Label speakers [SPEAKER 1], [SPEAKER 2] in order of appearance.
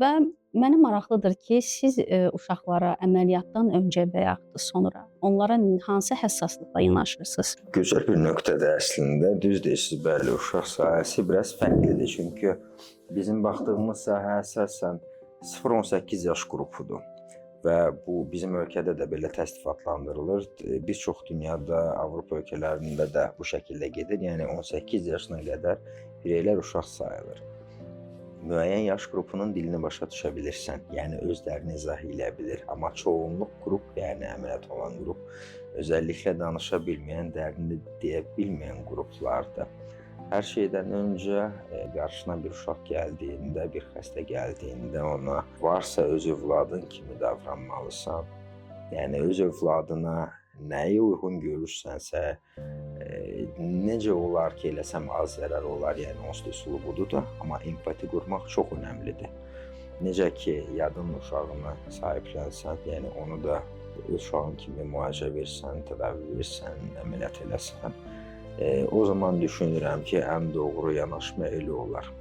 [SPEAKER 1] Və mənə maraqlıdır ki, siz uşaqlara əməliyyatdan öncə və yaxud da sonra onlara hansı həssaslıqla yanaşırsınız?
[SPEAKER 2] Gözəl bir nöqtədir əslində. Düz deyirsiniz, bəli, uşaq sahəsi biraz fərqlidir. Çünki bizim baxdığımız sahə əsasən 0-18 yaş qrupudur. Və bu bizim ölkədə də belə təsdifatlandırılır. Bir çox dünyada, Avropa ölkələrində də bu şəkildə gedir. Yəni 18 yaşına qədər bireylər uşaq sayılır. Müəyyən yaş qrupunun dilini başa düşə bilirsən, yəni öz dərdini izah eləyə bilir. Amma çoğunluq qrup, yəni əməliyyat olan qrup, özəlliklə danışa bilməyən, dərdini deyə bilməyən qruplardır. Hər şeydən öncə qarşına bir uşaq gəldiyində, bir xəstə gəldiyində ona varsa öz övladın kimi davranmalısan. Yəni öz övladına nəyi uyğun görürsənsə, necə olar ki, eləsəm az zərər olar, yəni onsuz da üsulu budur da, amma empati qurmaq çox önəmlidir. Necə ki, yadın uşağına sahiblənsən, yəni onu da öz uşağın kimi müalicə versən, tədavi versən, əməliyyat eləsən, o zaman düşünürəm ki, ən doğru yanaşma elə olar.